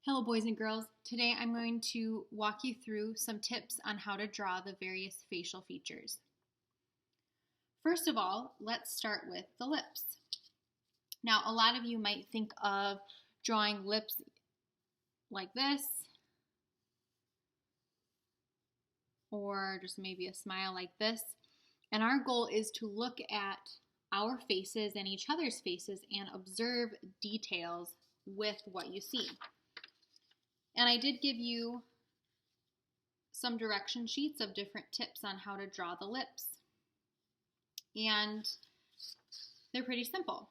Hello boys and girls. Today I'm going to walk you through some tips on how to draw the various facial features. First of all, let's start with the lips. Now, a lot of you might think of drawing lips like this, or just maybe a smile like this. And our goal is to look at our faces and each other's faces and observe details with what you see. And I did give you some direction sheets of different tips on how to draw the lips. And they're pretty simple.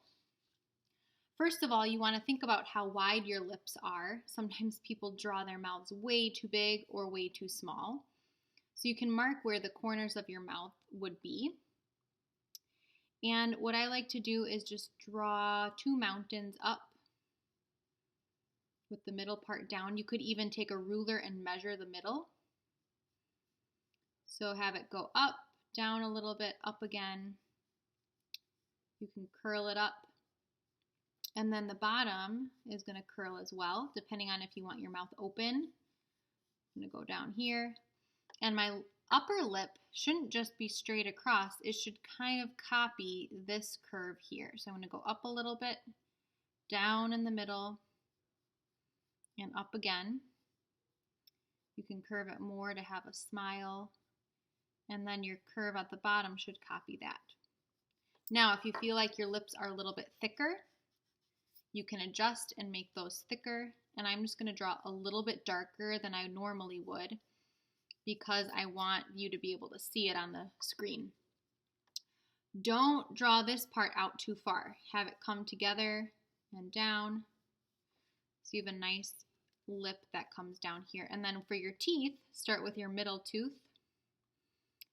First of all, you want to think about how wide your lips are. Sometimes people draw their mouths way too big or way too small. So you can mark where the corners of your mouth would be. And what I like to do is just draw two mountains up with the middle part down. You could even take a ruler and measure the middle. So have it go up, down a little bit, up again. You can curl it up. And then the bottom is going to curl as well, depending on if you want your mouth open. I'm going to go down here. And my upper lip shouldn't just be straight across. It should kind of copy this curve here. So I'm going to go up a little bit, down in the middle, and up again. You can curve it more to have a smile, and then your curve at the bottom should copy that. Now, if you feel like your lips are a little bit thicker, you can adjust and make those thicker, and I'm just going to draw a little bit darker than I normally would because I want you to be able to see it on the screen. Don't draw this part out too far. Have it come together and down. So you have a nice lip that comes down here. And then for your teeth, start with your middle tooth.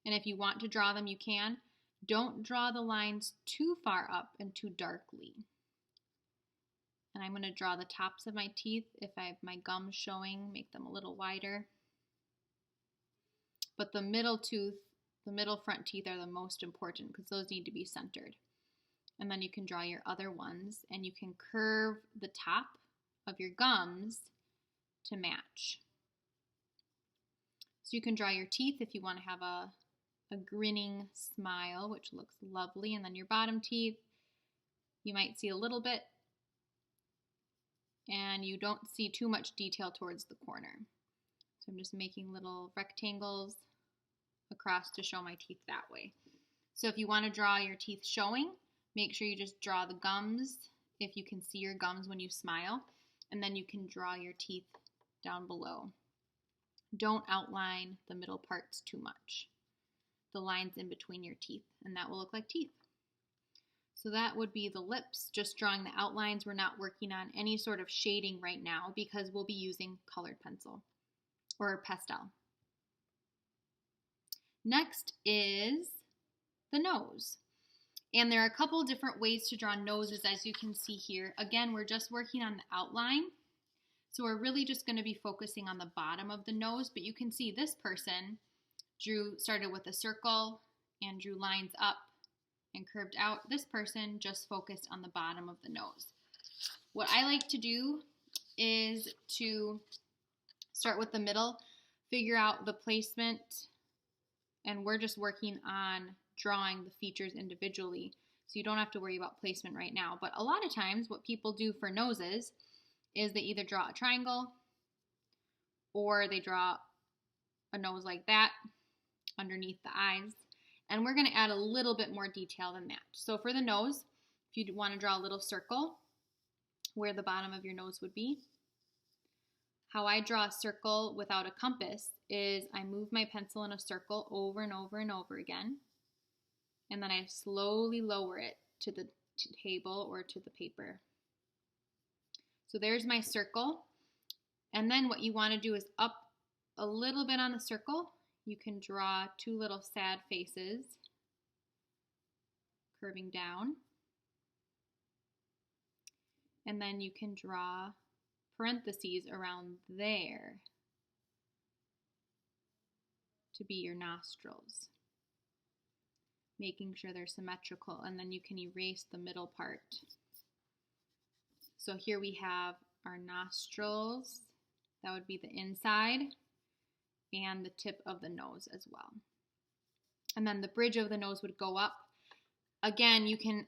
And if you want to draw them, you can. Don't draw the lines too far up and too darkly. And I'm going to draw the tops of my teeth. If I have my gums showing, make them a little wider. But the middle tooth, the middle front teeth are the most important because those need to be centered. And then you can draw your other ones, and you can curve the top of your gums to match. So you can draw your teeth if you want to have a grinning smile, which looks lovely. And then your bottom teeth, you might see a little bit, and you don't see too much detail towards the corner. So I'm just making little rectangles across to show my teeth that way. So if you want to draw your teeth showing, make sure you just draw the gums if you can see your gums when you smile, and then you can draw your teeth down below. Don't outline the middle parts too much, the lines in between your teeth, and that will look like teeth. So that would be the lips, just drawing the outlines. We're not working on any sort of shading right now because we'll be using colored pencil or pastel. Next is the nose. And there are a couple different ways to draw noses, as you can see here. Again, we're just working on the outline. So we're really just going to be focusing on the bottom of the nose, but you can see this person started with a circle and drew lines up and curved out. This person just focused on the bottom of the nose. What I like to do is to start with the middle, figure out the placement, and we're just working on drawing the features individually, so you don't have to worry about placement right now. But a lot of times what people do for noses is they either draw a triangle or they draw a nose like that underneath the eyes. And we're going to add a little bit more detail than that. So for the nose, if you want to draw a little circle where the bottom of your nose would be, how I draw a circle without a compass is I move my pencil in a circle over and over and over again, and then I slowly lower it to the table or to the paper. So there's my circle. And then what you want to do is up a little bit on the circle. You can draw two little sad faces curving down. And then you can draw parentheses around there to be your nostrils, making sure they're symmetrical, and then you can erase the middle part. So here we have our nostrils. That would be the inside, and the tip of the nose as well. And then the bridge of the nose would go up. Again, you can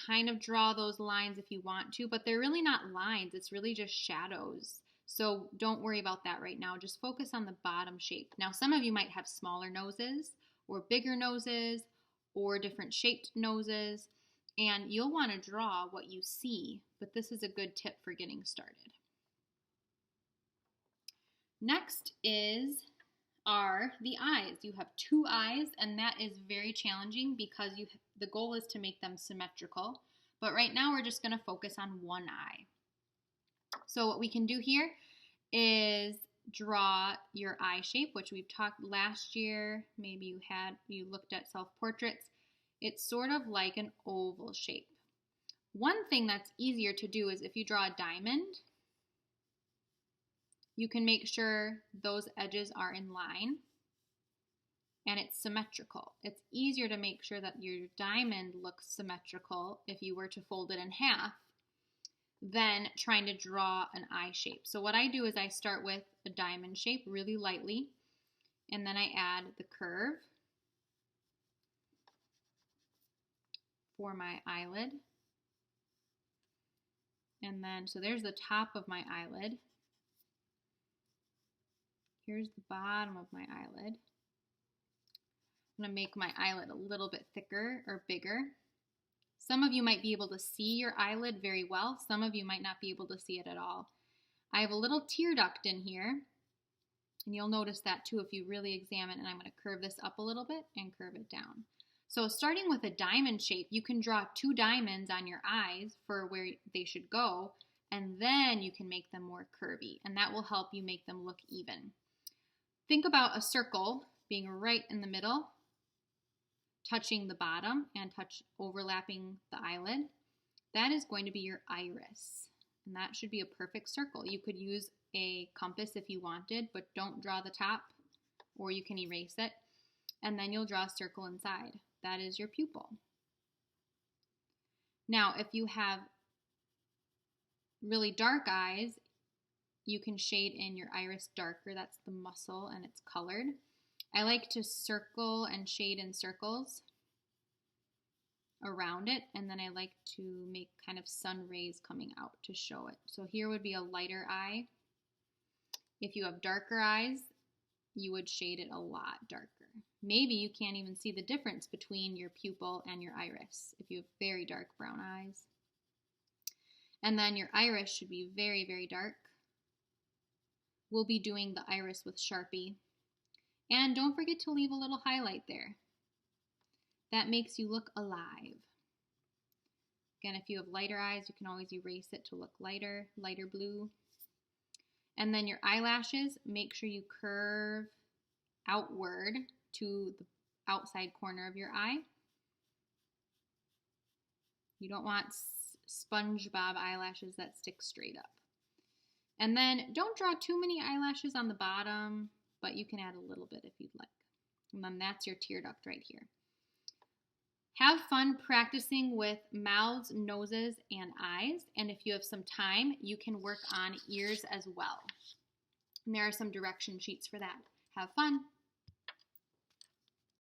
kind of draw those lines if you want to, but they're really not lines. It's really just shadows. So don't worry about that right now. Just focus on the bottom shape. Now, some of you might have smaller noses or bigger noses or different shaped noses, and you'll want to draw what you see, but this is a good tip for getting started. Next are the eyes. You have 2 eyes, and that is very challenging because the goal is to make them symmetrical. But right now we're just going to focus on 1 eye. So what we can do here is draw your eye shape, which we've talked last year. Maybe you looked at self-portraits. It's sort of like an oval shape. One thing that's easier to do is if you draw a diamond, you can make sure those edges are in line and it's symmetrical. It's easier to make sure that your diamond looks symmetrical if you were to fold it in half than trying to draw an eye shape. So what I do is I start with a diamond shape really lightly, and then I add the curve for my eyelid. And then, so there's the top of my eyelid. Here's the bottom of my eyelid. I'm going to make my eyelid a little bit thicker or bigger. Some of you might be able to see your eyelid very well. Some of you might not be able to see it at all. I have a little tear duct in here, and you'll notice that too if you really examine, and I'm going to curve this up a little bit and curve it down. So starting with a diamond shape, you can draw 2 diamonds on your eyes for where they should go, and then you can make them more curvy, and that will help you make them look even. Think about a circle being right in the middle, touching the bottom and overlapping the eyelid. That is going to be your iris, and that should be a perfect circle. You could use a compass if you wanted, but don't draw the top, or you can erase it, and then you'll draw a circle inside. That is your pupil. Now, if you have really dark eyes, you can shade in your iris darker. That's the muscle, and it's colored. I like to circle and shade in circles around it, and then I like to make kind of sun rays coming out to show it. So here would be a lighter eye. If you have darker eyes, you would shade it a lot darker. Maybe you can't even see the difference between your pupil and your iris if you have very dark brown eyes. And then your iris should be very, very dark. We'll be doing the iris with Sharpie. And don't forget to leave a little highlight there. That makes you look alive. Again, if you have lighter eyes, you can always erase it to look lighter blue. And then your eyelashes, make sure you curve outward to the outside corner of your eye. You don't want SpongeBob eyelashes that stick straight up. And then don't draw too many eyelashes on the bottom, but you can add a little bit if you'd like. And then that's your tear duct right here. Have fun practicing with mouths, noses, and eyes. And if you have some time, you can work on ears as well. And there are some direction sheets for that. Have fun.